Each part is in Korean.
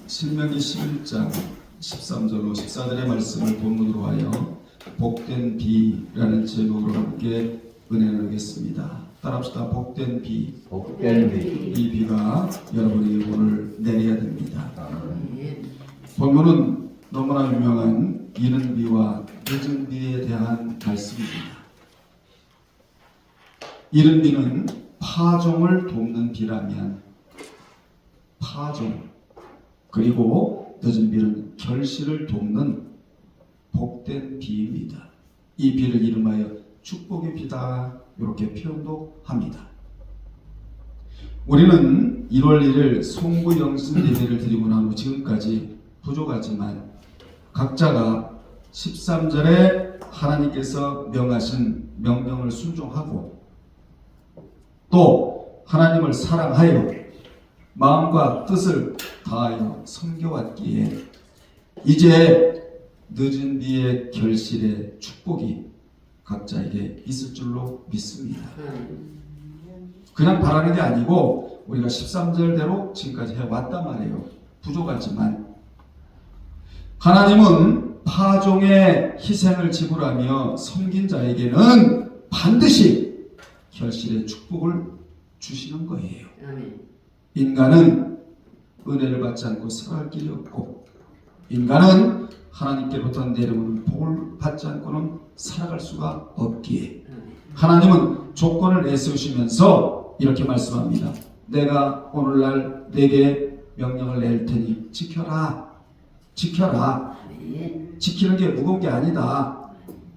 신명기 11장 13절로 14절의 말씀을 본문으로 하여 복된 비라는 제목으로 함께 은혜 나누겠습니다. 따라합시다. 복된 비. 복된 비. 이 비가 여러분에게 오늘 내려야 됩니다. 본문은 너무나 유명한 이른 비와 늦은 비에 대한 말씀입니다. 이른 비는 파종을 돕는 비라면 파종, 그리고 늦은 비는 결실을 돕는 복된 비입니다. 이 비를 이름하여 축복의 비다, 이렇게 표현도 합니다. 우리는 1월 1일 송구영신 예배를 드리고 난 후 지금까지 부족하지만 각자가 13절에 하나님께서 명하신 명령을 순종하고 또 하나님을 사랑하여 마음과 뜻을 다하여 섬겨왔기에 이제 늦은 비의 결실의 축복이 각자에게 있을 줄로 믿습니다. 그냥 바라는 게 아니고 우리가 13절대로 지금까지 해왔단 말이에요. 부족하지만 하나님은 파종의 희생을 지불하며 섬긴 자에게는 반드시 결실의 축복을 주시는 거예요. 인간은 은혜를 받지 않고 살아갈 길이 없고 인간은 하나님께로부터 내려오는 복을 받지 않고는 살아갈 수가 없기에 하나님은 조건을 내세우시면서 이렇게 말씀합니다. 내가 오늘날 내게 명령을 낼 테니 지켜라. 지켜라. 지키는 게 무거운 게 아니다.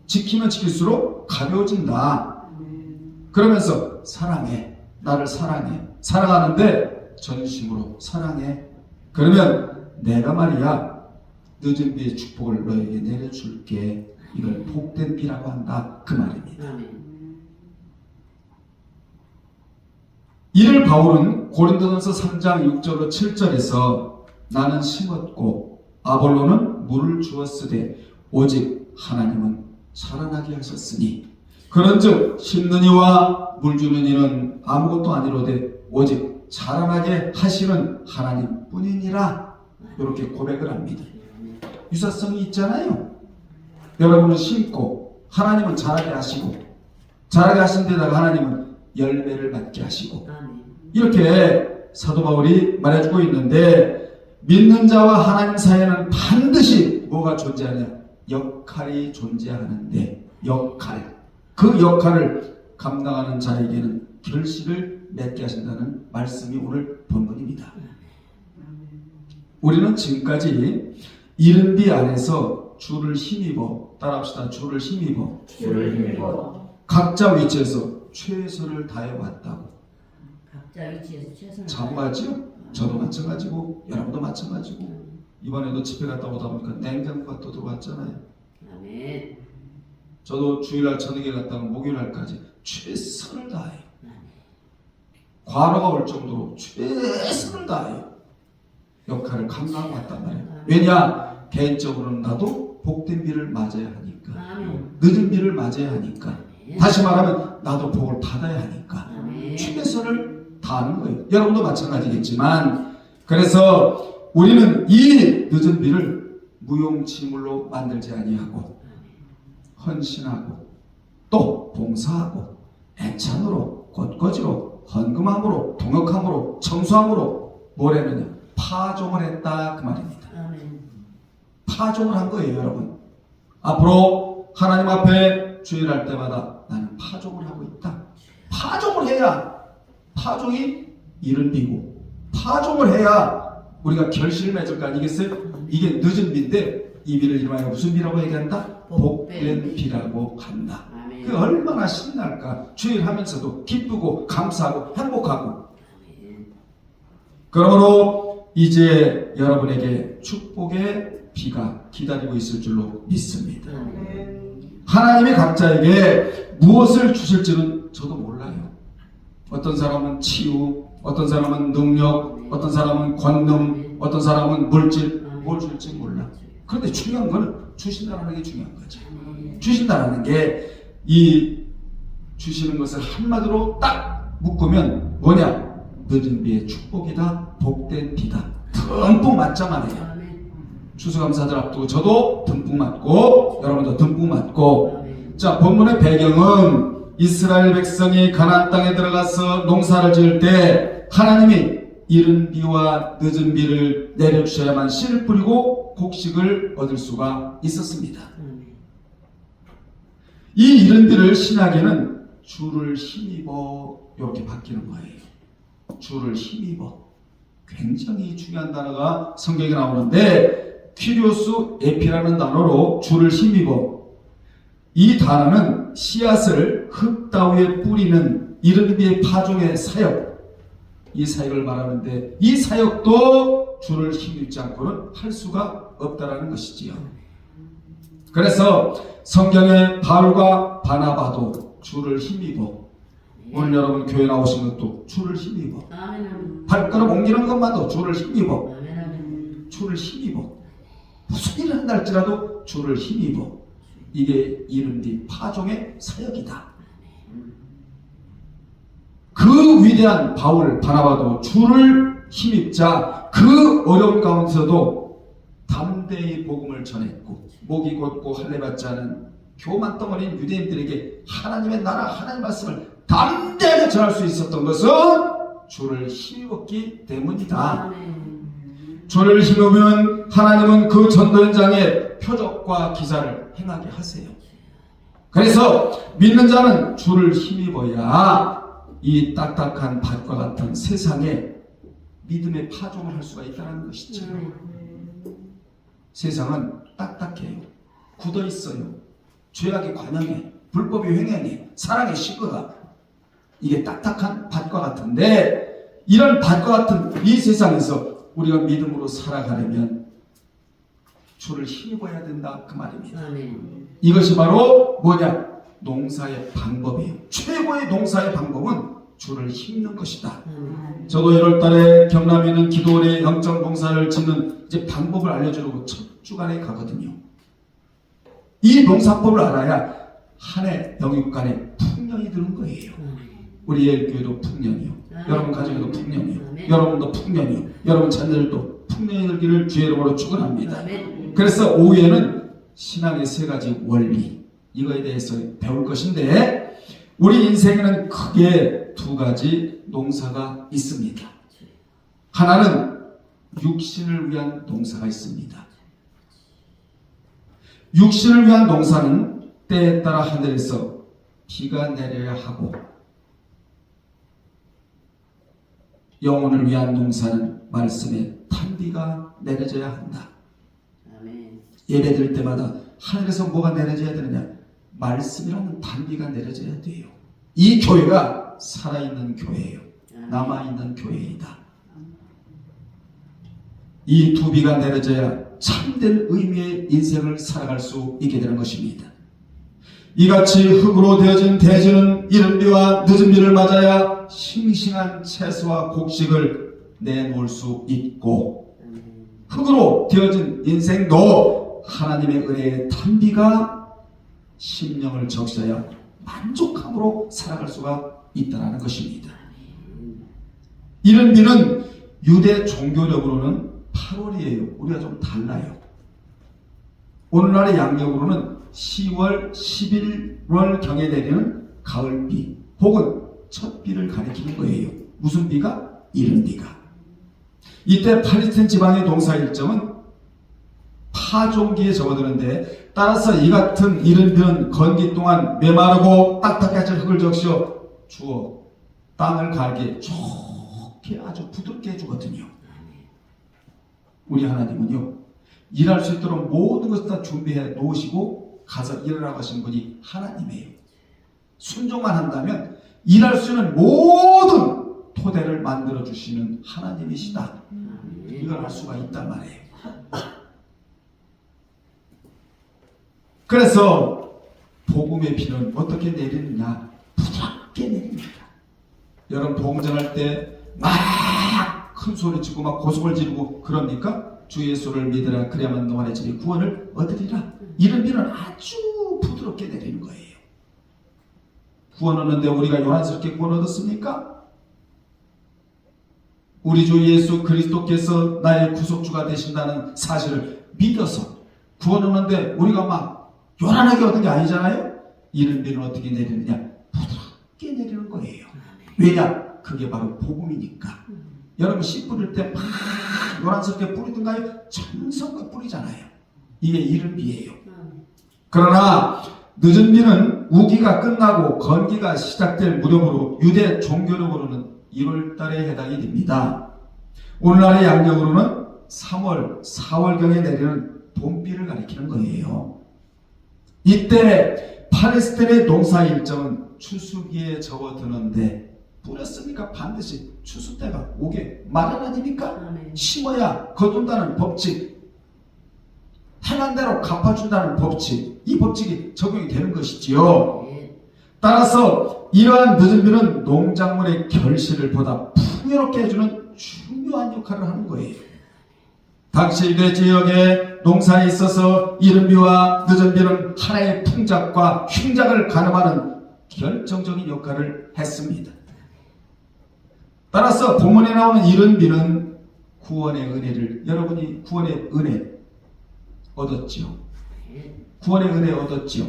지키면 지킬수록 가벼워진다. 그러면서 사랑해. 나를 사랑해. 사랑하는데 전심으로 사랑해. 그러면 내가 말이야 늦은 비의 축복을 너에게 내려줄게. 이걸 복된 비라고 한다, 그 말입니다. 이를 바울은 고린도전서 3장 6절로 7절에서 나는 심었고 아볼로는 물을 주었으되 오직 하나님은 자라나게 하셨으니 그런즉 심는 이와 물 주는 이는 아무것도 아니로되 오직 자라나게 하시는 하나님 뿐이니라. 이렇게 고백을 합니다. 유사성이 있잖아요. 여러분은 심고 하나님은 자라게 하시고 자라게 하신 데다가 하나님은 열매를 맺게 하시고 이렇게 사도 바울이 말해주고 있는데 믿는 자와 하나님 사이에는 반드시 뭐가 존재하냐? 역할이 존재하는데 그 역할을 감당하는 자에게는 결실을 맺게 하신다는 말씀이 오늘 본문입니다. 우리는 지금까지 이른 비 안에서 주를 힘입어, 따라합시다. 주를 힘입어 각자 위치에서 최선을 다해 왔다고. 각자 위치에서 최선을 장마지요? 저도 마찬가지고 여러분도 마찬가지고 이번에도 집회 갔다 오다 보니까 냉장고가 또 들어왔잖아요. 아멘. 저도 주일날 저녁에 갔다가 목요일날까지 최선을 다해요. 과로가 올 정도로 최선을 다해요. 역할을 감당하고 왔단 말이에요. 왜냐? 개인적으로는 나도 복된 비를 맞아야 하니까. 늦은 비를 맞아야 하니까. 다시 말하면 나도 복을 받아야 하니까. 최선을 다하는 거예요. 여러분도 마찬가지겠지만 그래서 우리는 이 늦은 비를 무용지물로 만들지 아니하고 헌신하고 또 봉사하고 애찬으로 꽃꽂이로 헌금함으로 동역함으로 청소함으로 뭘 했느냐? 파종을 했다, 그 말입니다. 파종을 한 거예요, 여러분. 앞으로 하나님 앞에 주일할 때마다 나는 파종을 하고 있다. 파종을 해야 파종이 이른 비고 파종을 해야 우리가 결실을 맺을 거 아니겠어요? 이게 늦은 비인데 이 비를 이름하여 무슨 비라고 얘기한다? 복된 비라고 한다. 그 얼마나 신날까? 주일 하면서도 기쁘고 감사하고 행복하고. 그러므로 이제 여러분에게 축복의 비가 기다리고 있을 줄로 믿습니다. 하나님이 각자에게 무엇을 주실지는 저도 몰라요. 어떤 사람은 치유, 어떤 사람은 능력, 어떤 사람은 권능, 어떤 사람은 물질, 뭘 줄지 몰라. 그런데 중요한 건 주신다는 게 중요한 거죠. 주신다는 게 이 주시는 것을 한마디로 딱 묶으면 뭐냐? 늦은 비의 축복이다, 복된 비다. 듬뿍 맞자 말이에요. 아멘. 추수감사절 앞두고 저도 듬뿍 맞고 여러분도 듬뿍 맞고. 아멘. 자, 본문의 배경은 이스라엘 백성이 가나안 땅에 들어가서 농사를 지을 때 하나님이 이른 비와 늦은 비를 내려주셔야만 씨를 뿌리고 곡식을 얻을 수가 있었습니다. 아멘. 이 이른 비를 신약에는 주를 힘입어 이렇게 바뀌는 거예요. 주를 힘입어. 굉장히 중요한 단어가 성경에 나오는데 퀴리오스 에피라는 단어로 주를 힘입어. 이 단어는 씨앗을 흙 따위에 뿌리는 이른 비의 파종의 사역, 이 사역을 말하는데 이 사역도 주를 힘입지 않고는 할 수가 없다라는 것이지요. 그래서 성경에 바울과 바나바도 주를 힘입어. 오늘 여러분 교회 나오신 것도 주를 힘입어. 아멘. 아멘. 발걸음 옮기는 것만도 주를 힘입어. 아멘. 아멘. 주를 힘입어. 무슨 일을 한다 할지라도 주를 힘입어. 이게 이른 뒤 파종의 사역이다. 그 위대한 바울 바나바도 주를 힘입자 그 어려운 가운데서도 담대히 복음을 전했고 목이 곧고 할례 받지 않은 교만 덩어리인 유대인들에게 하나님의 나라 하나님의 말씀을 담대하게 전할 수 있었던 것은 주를 힘입었기 때문이다. 아멘. 주를 힘입으면 하나님은 그 전도 현장에 표적과 기사를 행하게 하세요. 그래서 믿는 자는 주를 힘입어야 이 딱딱한 밭과 같은 세상에 믿음의 파종을 할 수가 있다는 것이죠. 세상은 딱딱해요. 굳어 있어요. 죄악이 관영해, 불법이 횡행해, 사랑이 식어가. 이게 딱딱한 밭과 같은데 이런 밭과 같은 이 세상에서 우리가 믿음으로 살아가려면 주를 힘입어야 된다 그 말입니다. 아멘. 이것이 바로 뭐냐? 농사의 방법이에요. 최고의 농사의 방법은 주를 힘는 것이다. 아멘. 저도 1월달에 경남에 있는 기도원의 영적 농사를 짓는 이제 방법을 알려주려고 첫 주간에 가거든요. 이 농사법을 알아야 한 해 영육간에 풍년이 드는 거예요. 우리 예일교회도 풍년이요. 여러분 가정에도 풍년이요. 여러분도 풍년이요. 여러분 자녀들도 풍년이 들기를 주의 이름으로 축원합니다. 아멘. 그래서 오후에는 신앙의 세 가지 원리 이거에 대해서 배울 것인데 우리 인생에는 크게 두 가지 농사가 있습니다. 하나는 육신을 위한 농사가 있습니다. 육신을 위한 농사는 때에 따라 하늘에서 비가 내려야 하고 영혼을 위한 농사는 말씀에 탄비가 내려져야 한다. 아멘. 예배 드릴 때마다 하늘에서 뭐가 내려져야 되느냐? 말씀이라는 단비가 내려져야 돼요. 이 교회가 살아있는 교회예요. 남아있는 교회이다. 이 두 비가 내려져야 참된 의미의 인생을 살아갈 수 있게 되는 것입니다. 이같이 흙으로 되어진 대지는 이른 비와 늦은 비를 맞아야 싱싱한 채소와 곡식을 내놓을 수 있고 흙으로 되어진 인생도 하나님의 은혜의 탄비가 심령을 적셔야 만족함으로 살아갈 수가 있다는 것입니다. 이른 비는 유대 종교력으로는 8월이에요. 우리가 좀 달라요. 오늘날의 양력으로는 10월, 11월경에 내리는 가을비 혹은 첫 비를 가리키는 거예요. 무슨 비가? 이른 비가. 이때 팔레스타인 지방의 농사 일정은 파종기에 접어드는데 따라서 이 같은 이른 비는 건기 동안 메마르고 딱딱해질 흙을 적셔 주어 땅을 갈게 좋게 아주 부드럽게 해주거든요. 우리 하나님은요 일할 수 있도록 모든 것을 다 준비해 놓으시고 가서 일하라고 하신 분이 하나님이에요. 순종만 한다면 일할 수 있는 모든 토대를 만들어 주시는 하나님이시다. 이걸 알 수가 있단 말이에요. 그래서 복음의 비는 어떻게 내리느냐? 부드럽게 내립니다. 여러분 복음 전할 때 막 큰 소리 치고 막 고성을 지르고 그럽니까? 주 예수를 믿으라 그래야만 너만의 집이 구원을 얻으리라. 이런 비는 아주 부드럽게 내리는 거예요. 구원 얻는데 우리가 요란스럽게 구원 얻었습니까? 우리 주 예수 그리스도께서 나의 구속주가 되신다는 사실을 믿어서 구원 얻는데 우리가 막 요란하게 얻는 게 아니잖아요. 이런 비는 어떻게 내리느냐? 부드럽게 내리는 거예요. 왜냐? 그게 바로 복음이니까. 여러분 씨 뿌릴 때 막 요란스럽게 뿌리든가요? 정성껏 뿌리잖아요. 이게 이른 비예요. 그러나 늦은 비는 우기가 끝나고 건기가 시작될 무렵으로 유대 종교력으로는 1월 달에 해당이 됩니다. 오늘날의 양력으로는 3월, 4월경에 내리는 봄비를 가리키는 거예요. 이때 팔레스타인의 농사 일정은 추수기에 접어드는데 뿌렸으니까 반드시 추수 때가 오게 마련 아닙니까? 심어야 거둔다는 법칙, 행한 대로 갚아준다는 법칙, 이 법칙이 적용이 되는 것이지요. 따라서 이러한 늦은 비는 농작물의 결실을 보다 풍요롭게 해주는 중요한 역할을 하는 거예요. 당시 유대 지역의 농사에 있어서 이른 비와 늦은 비는 하나의 풍작과 흉작을 가늠하는 결정적인 역할을 했습니다. 따라서 본문에 나오는 이른 비는 구원의 은혜를, 여러분이 구원의 은혜 얻었지요. 구원의 은혜 얻었지요.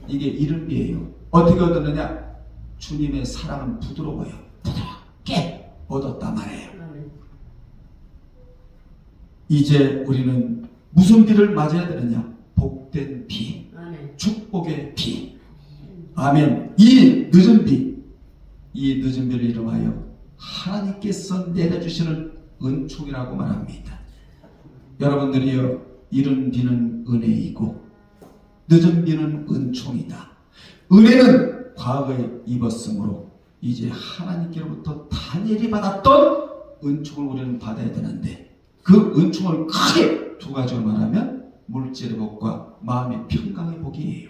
이게 이른 비예요. 어떻게 얻었느냐? 주님의 사랑은 부드러워요. 부드럽게 얻었단 말이에요. 이제 우리는 무슨 비를 맞아야 되느냐? 복된 비, 축복의 비. 아멘. 이 늦은 비를 이름하여 하나님께서 내려주시는 은총이라고 말합니다. 여러분들이요, 이른 비는 은혜이고 늦은 비는 은총이다. 은혜는 과거에 입었으므로 이제 하나님께로부터 단일히 받았던 은총을 우리는 받아야 되는데, 그 은총을 크게 두 가지로 말하면 물질의 복과 마음의 평강의 복이에요.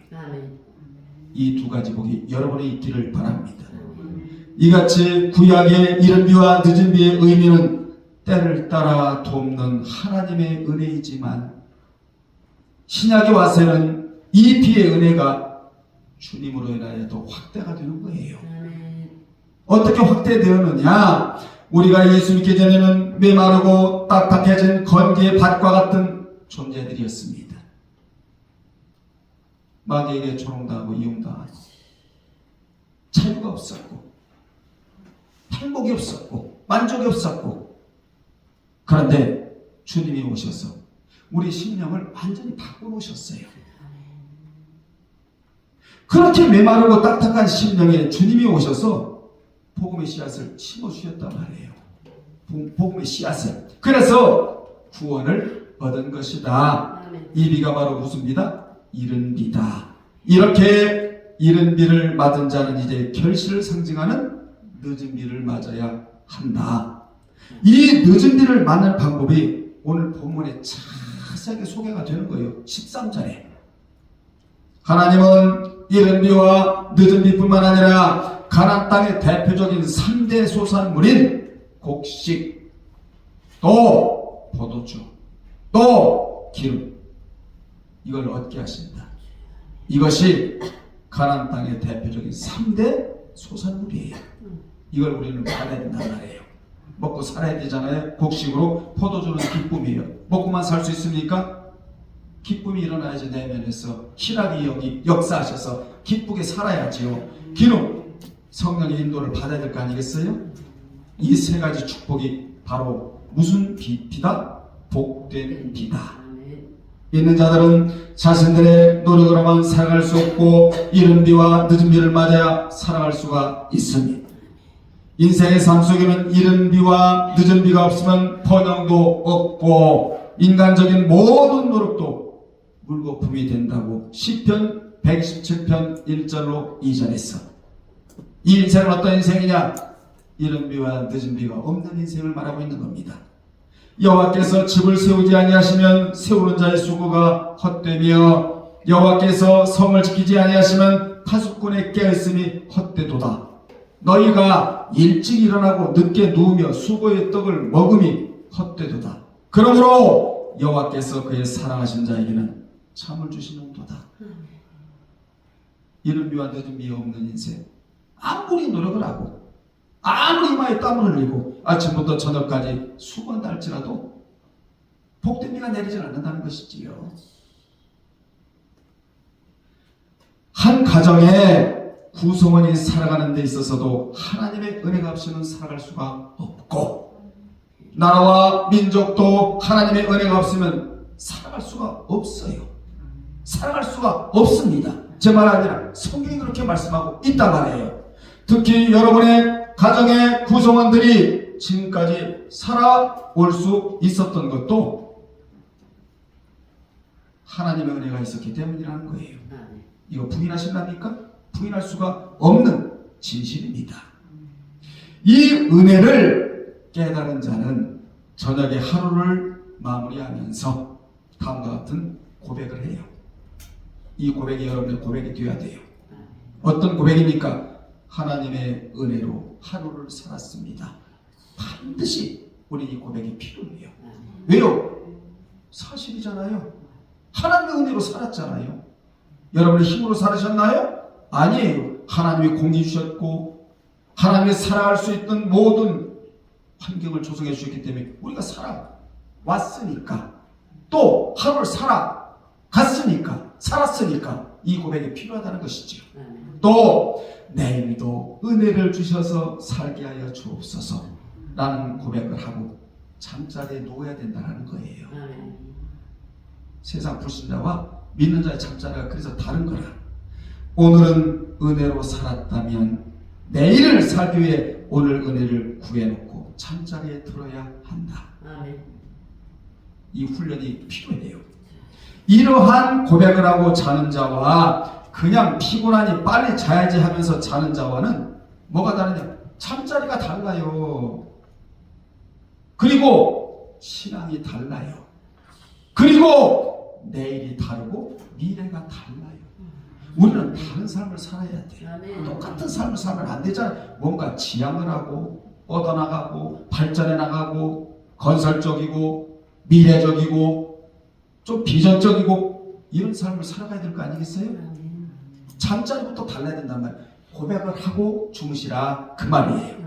이 두 가지 복이 여러분에 있기를 바랍니다. 이같이 구약의 이른 비와 늦은 비의 의미는 때를 따라 돕는 하나님의 은혜이지만, 신약에 와서는 이 비의 은혜가 주님으로 인하여 더 확대가 되는 거예요. 어떻게 확대되었느냐? 우리가 예수 믿기 전에는 메마르고 딱딱해진 건기의 밭과 같은 존재들이었습니다. 마귀에게 조롱당하고 이용당하고 자유가 없었고 행복이 없었고 만족이 없었고, 그런데 주님이 오셔서 우리 심령을 완전히 바꿔놓으셨어요. 그렇게 메마르고 딱딱한 심령에 주님이 오셔서 복음의 씨앗을 심어주셨단 말이에요. 복음의 씨앗을. 그래서 구원을 얻은 것이다. 이 비가 바로 무슨 비다? 이른 비다. 이렇게 이른 비를 맞은 자는 이제 결실을 상징하는 늦은 비를 맞아야 한다. 이 늦은 비를 맞는 방법이 오늘 본문에 자세하게 소개가 되는 거예요. 13절에 하나님은 이른 비와 늦은 비뿐만 아니라 가나안 땅의 대표적인 3대 소산물인 곡식, 또 포도주, 또 기름, 이걸 얻게 하신다. 이것이 가나안 땅의 대표적인 3대 소산물이에요. 이걸 우리는 받아야 된단 말이에요. 먹고 살아야 되잖아요. 곡식으로. 포도주는 기쁨이에요. 먹고만 살 수 있습니까? 기쁨이 일어나야지. 내면에서 희락이 여기 역사하셔서 기쁘게 살아야지요. 기름, 성령의 인도를 받아야 될 거 아니겠어요? 이 세 가지 축복이 바로 무슨 비다? 복된 비다. 있는 자들은 자신들의 노력으로만 살아갈 수 없고 이른 비와 늦은 비를 맞아야 살아갈 수가 있습니다. 인생의 삶 속에는 이른 비와 늦은 비가 없으면 번영도 없고 인간적인 모든 노력도 물거품이 된다고 시편 117편 1절로 2절에서. 이 인생은 어떤 인생이냐? 이른 비와 늦은 비가 없는 인생을 말하고 있는 겁니다. 여호와께서 집을 세우지 아니하시면 세우는 자의 수고가 헛되며 여호와께서 성을 지키지 아니하시면 파수꾼의 깨어있음이 헛되도다. 너희가 일찍 일어나고 늦게 누우며 수고의 떡을 먹음이 헛되도다. 그러므로 여호와께서 그의 사랑하신 자에게는 참을 주시는도다. 이른 비와 늦은 비 없는 인생, 아무리 노력을 하고 아무리 이마에 땀을 흘리고 아침부터 저녁까지 수건다 할지라도 복된 비가 내리지 않는다는 것이지요. 한 가정에 구성원이 살아가는 데 있어서도 하나님의 은혜가 없이는 살아갈 수가 없고, 나라와 민족도 하나님의 은혜가 없으면 살아갈 수가 없어요. 살아갈 수가 없습니다. 제 말 아니라 성경이 그렇게 말씀하고 있단 말이에요. 특히 여러분의 가정의 구성원들이 지금까지 살아올 수 있었던 것도 하나님의 은혜가 있었기 때문이라는 거예요. 이거 부인하실랍니까? 부인할 수가 없는 진실입니다. 이 은혜를 깨달은 자는 저녁에 하루를 마무리하면서 다음과 같은 고백을 해요. 이 고백이 여러분의 고백이 되어야 돼요. 어떤 고백입니까? 하나님의 은혜로 하루를 살았습니다. 반드시 우리 이 고백이 필요해요. 왜요? 사실이잖아요. 하나님의 은혜로 살았잖아요. 여러분의 힘으로 살으셨나요? 아니에요. 하나님이 공이 주셨고 하나님이 살아갈 수 있던 모든 환경을 조성해 주셨기 때문에 우리가 살아왔으니까, 또 하루를 살았으니까 이 고백이 필요하다는 것이죠. 또 내일도 은혜를 주셔서 살게 하여 주옵소서 라는 고백을 하고 잠자리에 누워야 된다는 거예요. 세상 불신자와 믿는 자의 잠자리가 그래서 다른 거라. 오늘은 은혜로 살았다면 내일을 살기 위해 오늘 은혜를 구해놓고 잠자리에 들어야 한다. 이 훈련이 필요해요. 이러한 고백을 하고 자는 자와 그냥 피곤하니 빨리 자야지 하면서 자는 자와는 뭐가 다르냐? 잠자리가 달라요. 그리고 신앙이 달라요. 그리고 내일이 다르고 미래가 달라요. 우리는 다른 삶을 살아야 돼요. 똑같은 삶을 살면 안 되잖아요. 뭔가 지향을 하고 뻗어나가고 발전해 나가고 건설적이고 미래적이고 좀 비전적이고 이런 삶을 살아가야 될 거 아니겠어요? 잠자리부터 달라야 된단 말이에요. 고백을 하고 주무시라 그 말이에요.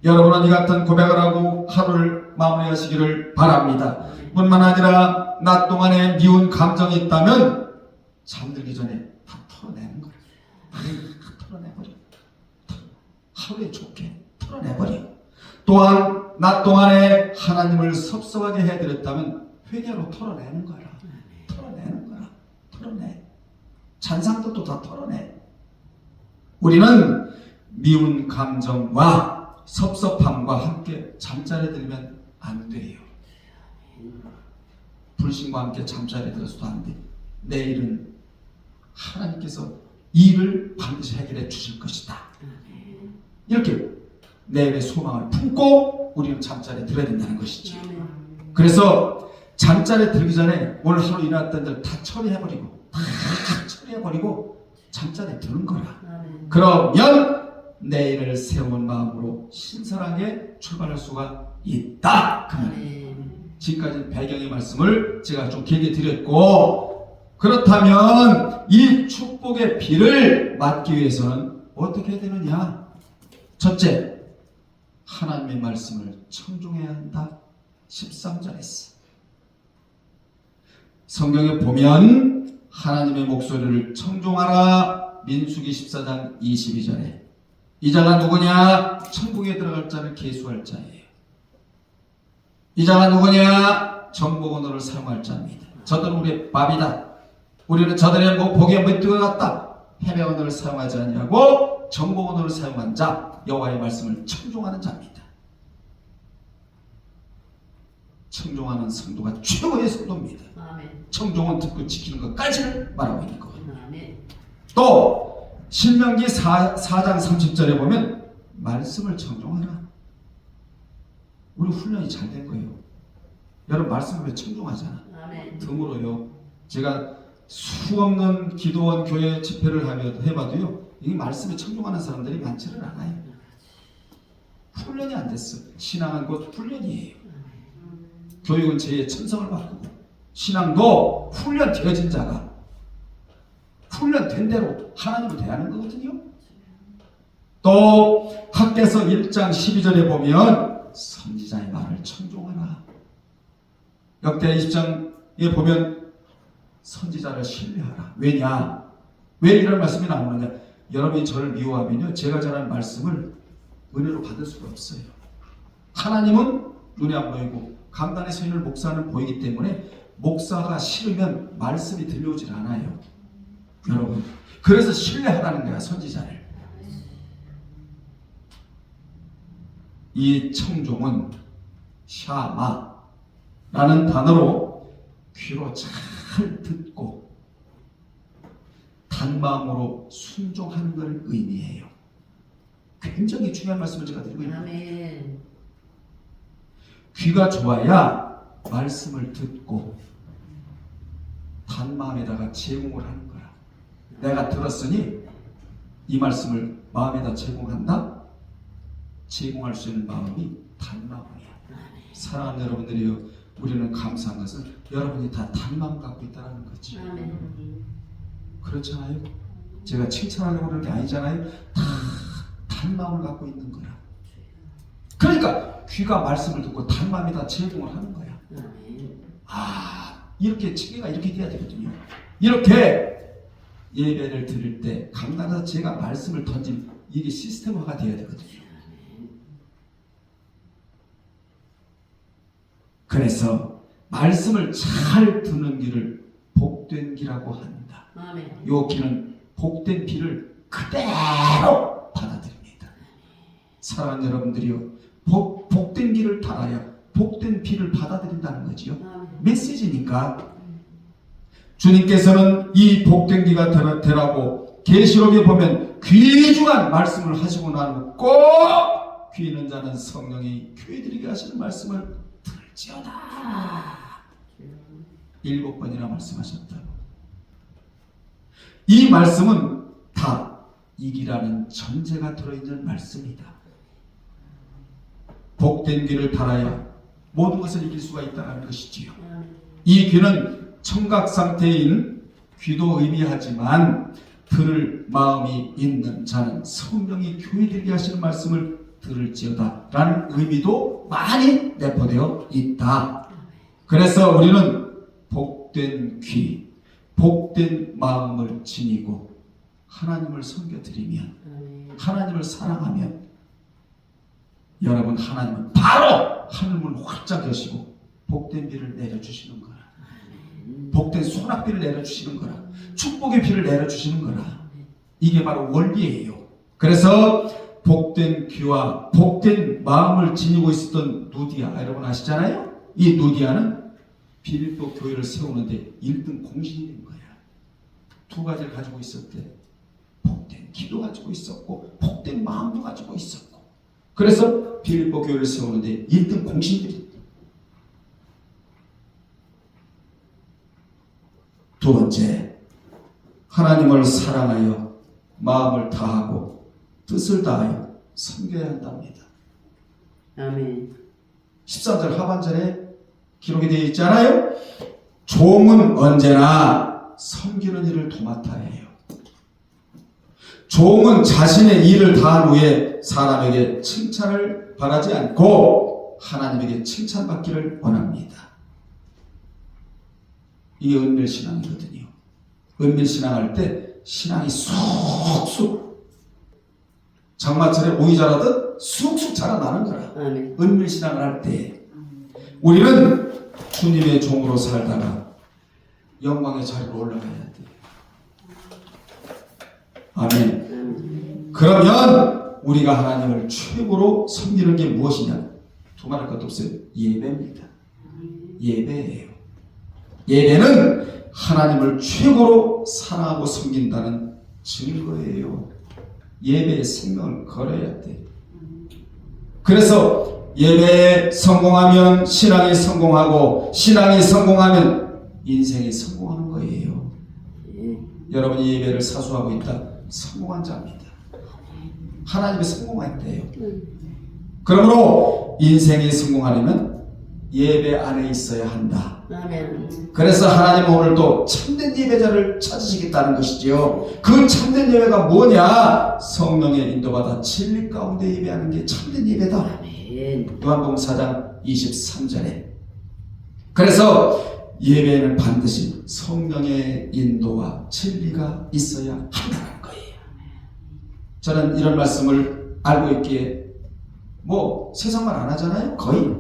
여러분은 이 같은 고백을 하고 하루를 마무리하시기를 바랍니다. 뿐만 아니라 낮 동안에 미운 감정이 있다면 잠들기 전에 다 털어내는 거예요. 다 털어내버려. 하루에 좋게 털어내버려. 또한 낮 동안에 하나님을 섭섭하게 해드렸다면 회개로 털어내는 거라. 털어내는 거라. 털어내. 잔상도 다 털어내. 우리는 미운 감정과 섭섭함과 함께 잠자리에 들면 안 돼요. 불신과 함께 잠자리에 들어서도 안 돼. 내일은 하나님께서 이 일을 반드시 해결해 주실 것이다. 이렇게 내일의 소망을 품고 우리는 잠자리에 들어야 된다는 것이죠. 그래서 잠자리에 들기 전에 오늘 하루 일어났던 일 다 처리해버리고 잠자리에 드는 거라. 그러면 내일을 세운 마음으로 신선하게 출발할 수가 있다. 그 말이에요. 지금까지 배경의 말씀을 제가 좀 길게 드렸고, 그렇다면 이 축복의 비를 맞기 위해서는 어떻게 해야 되느냐? 첫째, 하나님의 말씀을 청종해야 한다. 13절에 있어. 성경에 보면 하나님의 목소리를 청종하라. 민수기 14장 22절에 이 자가 누구냐? 천국에 들어갈 자를 계수할 자예요. 이 자가 누구냐? 정복 언어를 사용할 자입니다. 저들은 우리의 밥이다. 우리는 저들의 복의 밑둥과 같다. 해배 언어를 사용하지 아니하고 정복 언어를 사용한 자, 여호와의 말씀을 청종하는 자입니다. 청종하는 성도가 최고의 성도입니다. 청종은 듣고 지키는 것까지를 말하고 있는 거예요. 또 신명기 4장 30절에 보면 말씀을 청종하라. 우리 훈련이 잘 된 거예요. 여러분 말씀을 왜 청종하잖아. 등으로요. 제가 수없는 기도원 교회 집회를 해봐도요, 이 말씀에 청종하는 사람들이 많지를 않아요. 훈련이 안 됐어. 신앙은 곧 훈련이에요. 교육은 제 천성을 바꾸고, 신앙도 훈련되어진 자가 훈련된 대로 하나님을 대하는 거거든요. 또 학개서 1장 12절에 보면 선지자의 말을 청종하라. 역대 20장에 보면 선지자를 신뢰하라. 왜냐? 왜 이런 말씀이 나오느냐? 여러분이 저를 미워하면요, 제가 전하는 말씀을 은혜로 받을 수가 없어요. 하나님은 눈에 안 보이고 강단에 서 있는 목사는 보이기 때문에 목사가 싫으면 말씀이 들려오질 않아요. 여러분, 그래서 신뢰하라는 거야, 선지자를. 이 청종은 샤마라는 단어로 귀로 잘 듣고 단마음으로 순종하는 걸 의미해요. 굉장히 중요한 말씀을 제가 드리고 있습니다. 아멘. 귀가 좋아야 말씀을 듣고 단마음에다가 제공을 하는 거야. 내가 들었으니 이 말씀을 마음에다 제공한다? 제공할 수 있는 마음이 단마음이야. 사랑하는 여러분들이요, 우리는 감사한 것은 여러분이 다 단마음 갖고 있다는 거지. 아멘. 그렇잖아요. 제가 칭찬하려고 그러는 게 아니잖아요. 다 단마음을 갖고 있는 거야. 그러니까 귀가 말씀을 듣고 단마음에다 제공을 하는 거야. 아멘. 이렇게 체계가 이렇게 돼야 되거든요. 이렇게 예배를 드릴 때 강단에서 제가 말씀을 던진 이게 시스템화가 돼야 되거든요. 그래서 말씀을 잘 듣는 길을 복된 길이라고 한다. 아멘. 이 길은 복된 길을 그대로 받아들입니다. 사랑하는 여러분들이요, 복된 길을 따라야 복된 길을 받아들인다는 거지요. 아멘. 메시지니까. 주님께서는 이 복된 길가 되라고 계시록에 보면 귀중한 말씀을 하시고 난 후 꼭 귀 있는 자는 성령이 교회들에게 하시는 말씀을 들을지어다 7번이나 말씀하셨다고. 이 말씀은 다 이기라는 전제가 들어있는 말씀이다. 복된 길을 따라야 모든 것을 이길 수가 있다는 것이지요. 이 귀는 청각 상태인 귀도 의미하지만 들을 마음이 있는 자는 성령이 교회들에게 하시는 말씀을 들을지어다 라는 의미도 많이 내포되어 있다. 그래서 우리는 복된 귀, 복된 마음을 지니고 하나님을 섬겨드리면, 하나님을 사랑하면 여러분, 하나님은 바로 하늘문을 활짝 여시고 복된 비를 내려주시는 거라. 복된 소낙비를 내려주시는 거라. 축복의 비를 내려주시는 거라. 이게 바로 원리예요. 그래서 복된 귀와 복된 마음을 지니고 있었던 누디아, 여러분 아시잖아요? 이 누디아는 빌립보 교회를 세우는데 1등 공신이 된 거야. 두 가지를 가지고 있었대. 복된 기도 가지고 있었고 복된 마음도 가지고 있었고. 그래서 빌립보 교회를 세우는데 1등 공신들이. 두 번째, 하나님을 사랑하여 마음을 다하고 뜻을 다하여 섬겨야 한답니다. 아멘. 13절 하반절에 기록이 되어 있잖아요. 종은 언제나 섬기는 일을 도맡아야 해요. 종은 자신의 일을 다한 후에 사람에게 칭찬을 바라지 않고 하나님에게 칭찬받기를 원합니다. 이게 은밀신앙이거든요. 은밀신앙할 때 신앙이 쑥쑥 장마철에 오이 자라듯 쑥쑥 자라나는 거라. 아멘. 은밀신앙을 할 때 우리는 주님의 종으로 살다가 영광의 자리로 올라가야 돼. 아멘. 그러면 우리가 하나님을 최고로 섬기는 게 무엇이냐? 두말할 것도 없어요. 예배입니다. 예배예요. 예배는 하나님을 최고로 사랑하고 섬긴다는 증거예요. 예배에 생명을 걸어야 돼. 그래서 예배에 성공하면 신앙이 성공하고 신앙이 성공하면 인생이 성공하는 거예요. 여러분이 예배를 사수하고 있다. 성공한 자입니다. 하나님이 성공했대요. 그러므로 인생이 성공하려면 예배 안에 있어야 한다. 아멘. 그래서 하나님은 오늘 또 참된 예배자를 찾으시겠다는 것이지요. 그 참된 예배가 뭐냐? 성령의 인도받아 진리 가운데 예배하는 게 참된 예배다. 아멘. 요한복음 4장 23절에. 그래서 예배는 반드시 성령의 인도와 진리가 있어야 한다는 거예요. 저는 이런 말씀을 알고 있기에 뭐 세상말 안 하잖아요. 거의.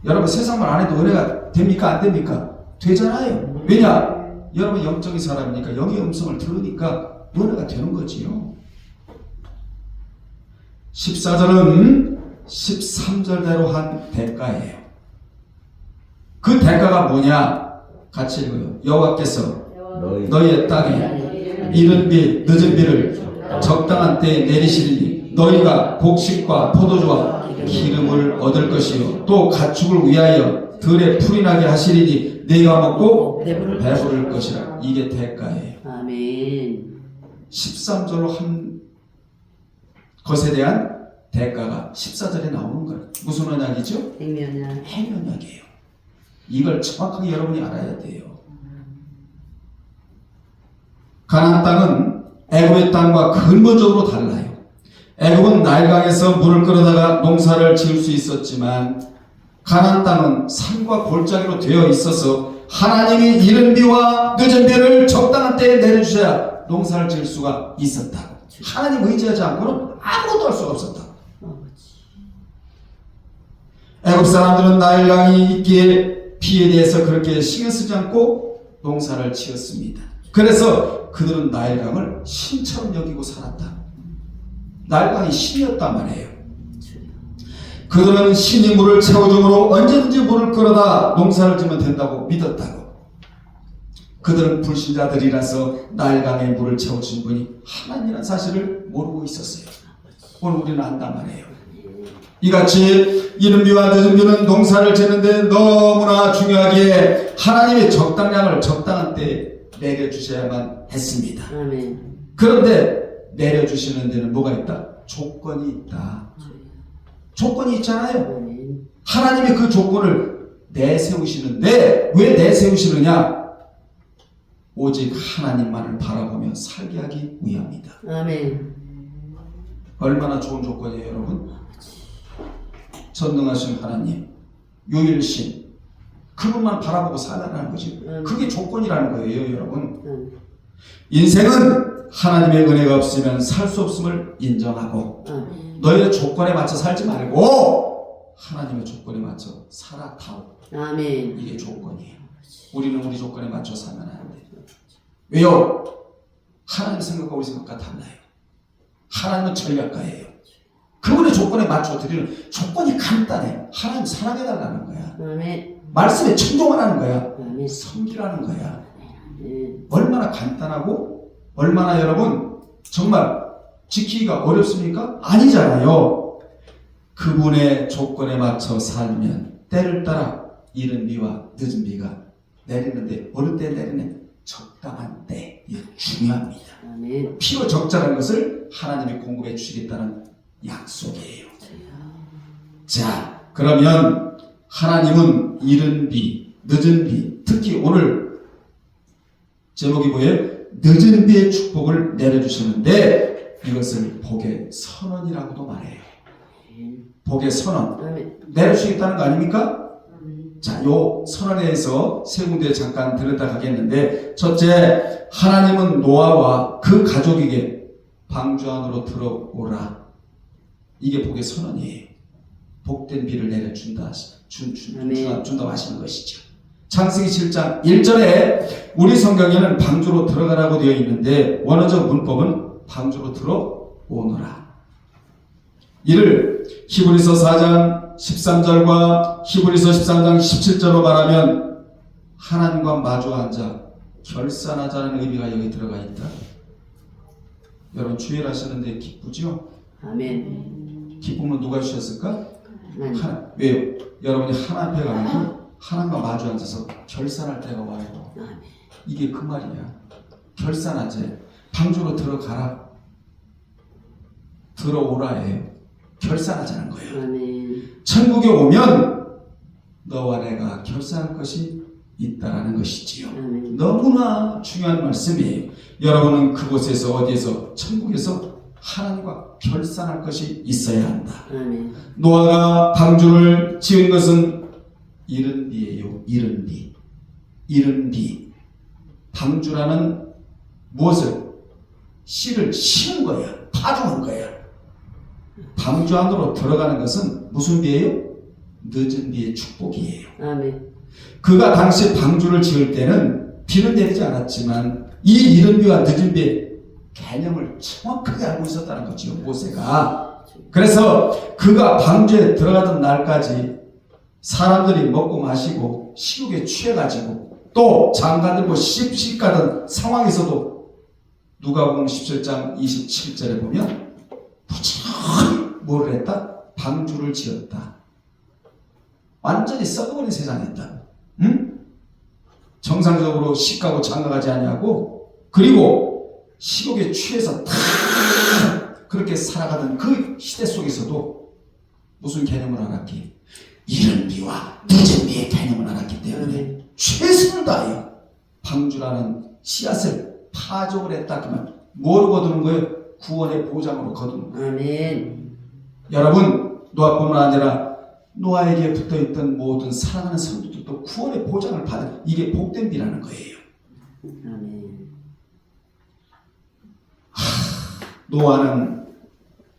여러분 세상말 안 해도 은혜가 됩니까? 안 됩니까? 되잖아요. 왜냐? 여러분 영적인 사람이니까 영의 음성을 들으니까 은혜가 되는 거지요. 14절은 13절대로 한 대가예요. 그 대가가 뭐냐? 같이 읽어요. 여호와께서 너희의 땅에 이른 비 늦은 비를 적당한 때에 내리시리니 너희가 곡식과 포도주와 기름을 얻을 것이요 또 가축을 위하여 들에 풀이 나게 하시리니 너희가 먹고 배부를 것이라. 이게 대가예요. 아멘. 13절로 한 것에 대한 대가가 14절에 나오는 거예요. 무슨 언약이죠? 행면약. 행언약이에요. 이걸 정확하게 여러분이 알아야 돼요. 가나안 땅은 애굽의 땅과 근본적으로 달라요. 애굽은 나일강에서 물을 끌어다가 농사를 지을 수 있었지만 가나안 땅은 산과 골짜기로 되어 있어서 하나님이 이른 비와 늦은 비를 적당한 때에 내려주셔야 농사를 지을 수가 있었다. 하나님 의지하지 않고는 아무것도 할 수가 없었다. 애굽 사람들은 나일강이 있기에 비에 대해서 그렇게 신경 쓰지 않고 농사를 지었습니다. 그래서 그들은 나일강을 신처럼 여기고 살았다. 나일강이 신이었단 말이에요. 그들은 신이 물을 채워줌으로 언제든지 물을 끌어다 농사를 지면 된다고 믿었다고. 그들은 불신자들이라서 나일강에 물을 채워준 분이 하나님이라는 사실을 모르고 있었어요. 오늘 우리는 안단 말이에요. 이같이 이른 비와 늦은 비는 농사를 짓는데 너무나 중요하기에 하나님이 적당량을 적당한 때에 내려주셔야만 했습니다. 아멘. 그런데 내려주시는 데는 뭐가 있다? 조건이 있다. 조건이 있잖아요. 아멘. 하나님이 그 조건을 내세우시는데 왜 내세우시느냐? 오직 하나님만을 바라보며 살게 하기 위함이다. 아멘. 얼마나 좋은 조건이에요, 여러분? 전능하신 하나님, 유일신, 그분만 바라보고 살아가는 거지. 그게 조건이라는 거예요, 여러분. 인생은 하나님의 은혜가 없으면 살 수 없음을 인정하고 너희의 조건에 맞춰 살지 말고 하나님의 조건에 맞춰 살아가오. 아멘. 이게 조건이에요. 우리는 우리 조건에 맞춰 살면 안 돼. 왜요? 하나님 생각과 우리 생각과 달라요. 하나님은 전략가예요. 그분의 조건에 맞춰 드리는 조건이 간단해. 하나님 사랑해달라는 거야. 아멘. 말씀에 청종하라는 거야. 아멘. 섬기라는 거야. 아멘. 얼마나 간단하고 얼마나 여러분 정말 지키기가 어렵습니까? 아니잖아요. 그분의 조건에 맞춰 살면 때를 따라 이른 비와 늦은 비가 내리는데 어느 때 내리네? 적당한 때. 이게 중요합니다. 아멘. 필요 적절한 것을 하나님이 공급해 주시겠다는 약속이에요. 자, 그러면 하나님은 이른 비, 늦은 비, 특히 오늘 제목이 뭐예요? 늦은 비의 축복을 내려주시는데 이것을 복의 선언이라고도 말해요. 복의 선언. 아멘. 내려주시겠다는 거 아닙니까? 자, 요 선언에 대해서 세 군데 잠깐 들었다 가겠는데, 첫째, 하나님은 노아와 그 가족에게 방주 안으로 들어오라. 이게 복의 선언이에요. 복된 비를 내려준다, 준다고 하시는 것이죠. 창세기 7장 1절에 우리 성경에는 방주로 들어가라고 되어 있는데 원어적 문법은 방주로 들어오너라. 이를 히브리서 4장 13절과 히브리서 13장 17절로 말하면 하나님과 마주 앉아 결산하자는 의미가 여기 들어가 있다. 여러분 주일 하시는데 기쁘죠? 아멘. 기쁨은 누가 주셨을까? 하나님. 왜요? 여러분이 하나님 앞에 가면 하나님과 마주 앉아서 결산할 때가 와요. 아멘. 이게 그 말이야. 결산하지. 방주로 들어가라. 들어오라 해요. 결산하자는 거예요. 아멘. 천국에 오면 너와 내가 결산할 것이 있다라는 것이지요. 아멘. 너무나 중요한 말씀이에요. 여러분은 그곳에서 어디에서 천국에서 하나님과 결산할 것이 있어야 한다. 아멘. 노아가 방주를 지은 것은 이른 뒤예요. 이른 뒤. 이른 뒤. 방주라는 무엇을? 씨를 심은 거야. 파종한 거야. 방주 안으로 들어가는 것은 무슨 비예요? 늦은 비의 축복이에요. 아멘. 그가 당시 방주를 지을 때는 비는 내리지 않았지만 이 이른 비와 늦은 비의 개념을 정확하게 알고 있었다는 거죠. 모세가. 그래서 그가 방주에 들어가던 날까지 사람들이 먹고 마시고 식욕에 취해가지고 또 장가들고 씹씹가던 상황에서도 누가복음 17장 27절에 보면 부지런히 뭐를 했다? 방주를 지었다. 완전히 썩어버린 세상이었다. 응? 정상적으로 식가고 장가가지 아니하고 그리고 식욕에 취해서 다 그렇게 살아가던 그 시대 속에서도 무슨 개념을 알았기? 이른 비와 늦은 비의 개념을 알았기 때문에 최선을 다하여 방주라는 씨앗을 파종을 했다. 그러면 뭘 거두는 거예요? 구원의 보장으로 거두는 거예요. 아멘. 여러분, 노아뿐만 아니라 노아에게 붙어있던 모든 사랑하는 성도들도 구원의 보장을 받은 이게 복된 비라는 거예요. 아멘. 노아는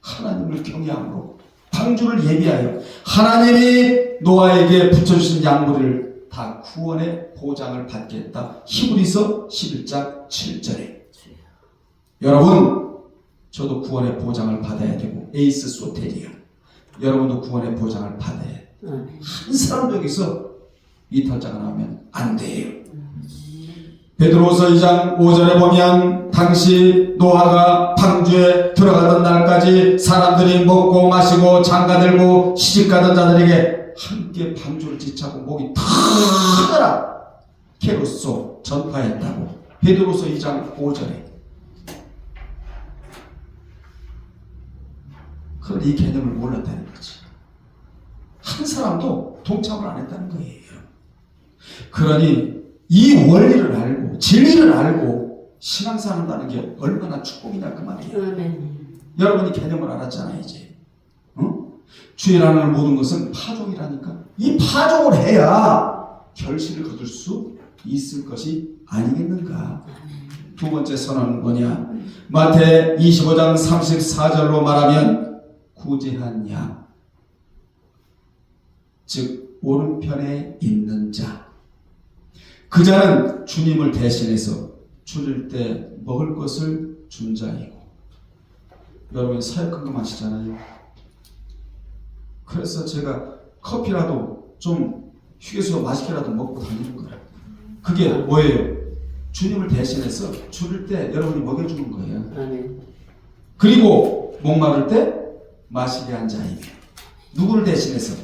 하나님을 경외함으로 방주를 예비하여 하나님이 노아에게 붙여주신 양무리를 다 구원의 보장을 받겠다. 히브리서 11장 7절에 여러분, 저도 구원의 보장을 받아야 되고 에이스 소테리아 여러분도 구원의 보장을 받아야 돼요. 한 사람 여기서 이탈자가 나오면 안 돼요. 베드로서 2장 5절에 보면 당시 노아가 방주에 들어가던 날까지 사람들이 먹고 마시고 장가들고 시집가던 자들에게 함께 방주를 지차고 목이 타더라 캐로소 전파했다고 베드로서 2장 5절에. 그런데 이 개념을 몰랐다는 거지. 한 사람도 동참을 안 했다는 거예요. 그러니 이 원리를 알고 진리를 알고 신앙생활 한다는 게 얼마나 축복이냐 그 말이에요. 아멘. 여러분이 개념을 알았잖아요 이제. 주일하는 모든 것은 파종이라니까. 이 파종을 해야 결실을 거둘 수 있을 것이 아니겠는가. 두 번째 선언은 뭐냐. 마태 25장 34절로 말하면 구제한 양, 즉 오른편에 있는 자, 그 자는 주님을 대신해서 줄일 때 먹을 것을 준 자이고. 여러분 사역한 거 마시잖아요. 그래서 제가 커피라도 좀 휴게소 맛있게라도 먹고 다니는 거예요. 그게 뭐예요? 주님을 대신해서 줄일 때 여러분이 먹여주는 거예요. 아멘. 그리고 목마를 때 마시게 한 자이며, 누구를 대신해서?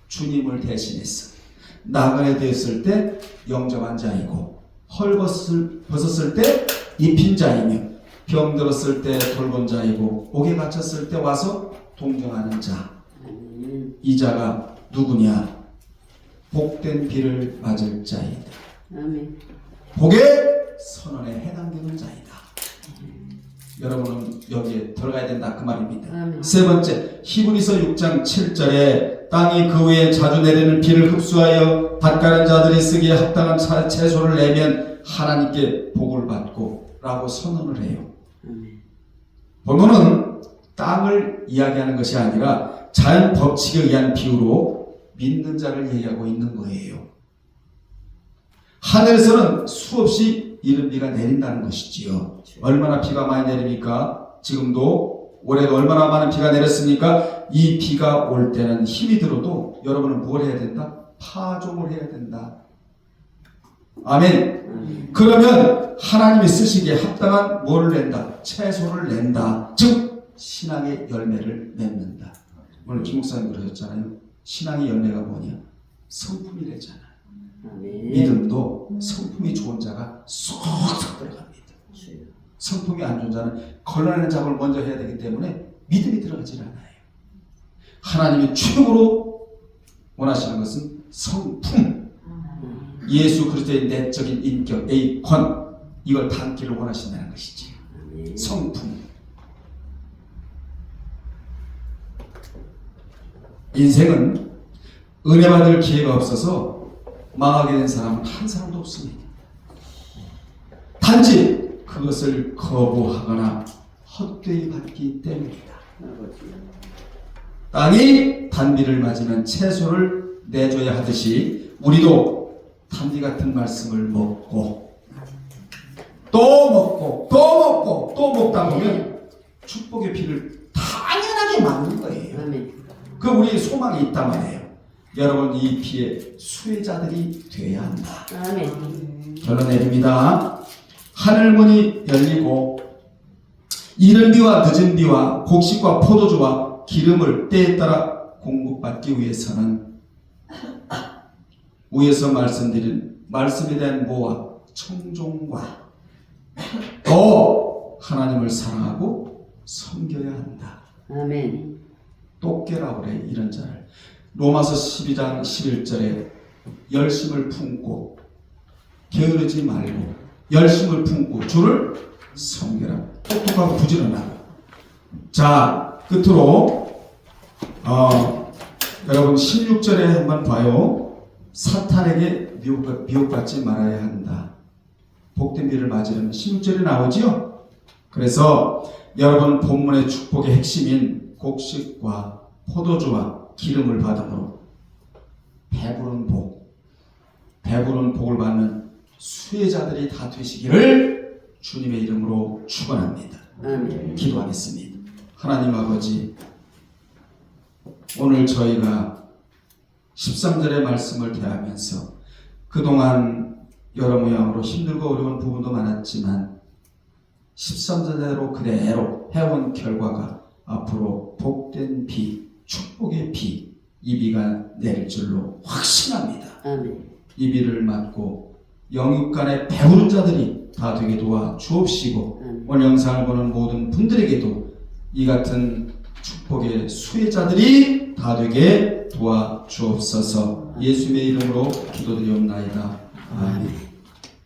주님을 대신해서. 나그네 되었을 때 영접한 자이고, 헐벗었을 때 입힌 자이며, 병들었을 때 돌본 자이고, 옥에 갇혔을 때 와서 동정하는 자. 이 자가 누구냐? 복된 비를 맞을 자이다. 아멘. 복의 선언에 해당되는 자이다. 여러분은 여기에 들어가야 된다 그 말입니다. 아멘. 세 번째, 히브리서 6장 7절에 땅이 그 위에 자주 내리는 비를 흡수하여 밭가는 자들이 쓰기에 합당한 채소를 내면 하나님께 복을 받고 라고 선언을 해요. 아멘. 보면은 땅을 이야기하는 것이 아니라 자연 법칙에 의한 비유로 믿는 자를 얘기하고 있는 거예요. 하늘에서는 수없이 이른 비가 내린다는 것이지요. 얼마나 비가 많이 내립니까? 지금도 올해도 얼마나 많은 비가 내렸습니까? 이 비가 올 때는 힘이 들어도 여러분은 뭘 해야 된다? 파종을 해야 된다. 아멘. 그러면 하나님이 쓰시기에 합당한 뭐를 낸다? 채소를 낸다. 즉 신앙의 열매를 맺는다. 오늘 김 목사님 그러셨잖아요. 신앙의 열매가 뭐냐? 성품이래잖아. 아멘. 믿음도 성품이 좋은 자가 쏙쏙 들어갑니다. 성품이 안 좋은 자는 걸러내는 작업을 먼저 해야 되기 때문에 믿음이 들어가질 않아요. 하나님이 최고로 원하시는 것은 성품, 예수 그리스도의 내적인 인격, 에이콘, 이걸 담기를 원하신다는 것이지. 아멘. 성품. 인생은 은혜 받을 기회가 없어서 망하게 된 사람은 한 사람도 없습니다. 단지 그것을 거부하거나 헛되이 받기 때문이다. 땅이 단비를 맞으면 채소를 내줘야 하듯이 우리도 단비 같은 말씀을 먹고 또 먹고 또 먹고 또 먹다 보면 축복의 피를 당연하게 맞는 거예요. 아멘. 그 우리의 소망이 있단 말이에요. 여러분 이 피의 수혜자들이 되어야 한다. 아멘. 결론 내립니다. 하늘문이 열리고 이른 비와 늦은 비와 곡식과 포도주와 기름을 때에 따라 공급받기 위해서는 위에서 말씀드린 말씀에 대한 모와 청종과 또 하나님을 사랑하고 섬겨야 한다. 아멘. 똑개라고 그래 이런 자를. 로마서 12장 11절에 열심을 품고 게으르지 말고 열심을 품고 주를 섬겨라. 똑똑하고 부지런하고. 자, 끝으로 여러분 16절에 한번 봐요. 사탄에게 미혹받지 말아야 한다. 복된 비를 맞으려면 16절에 나오지요. 그래서 여러분 본문의 축복의 핵심인 곡식과 포도주와 기름을 받음으로 배부른 복을 받는 수혜자들이 다 되시기를 주님의 이름으로 축원합니다. 아멘. 기도하겠습니다. 하나님 아버지, 오늘 저희가 13절의 말씀을 대하면서 그동안 여러 모양으로 힘들고 어려운 부분도 많았지만 13절대로 그대로 해온 결과가 앞으로 복된 비, 축복의 비, 이 비가 내릴 줄로 확신합니다. 아멘. 이 비를 맞고 영육간의 배부른 자들이 다 되게 도와 주옵시고 오늘 영상을 보는 모든 분들에게도 이 같은 축복의 수혜자들이 다 되게 도와 주옵소서. 예수님의 이름으로 기도드리옵나이다. 아멘.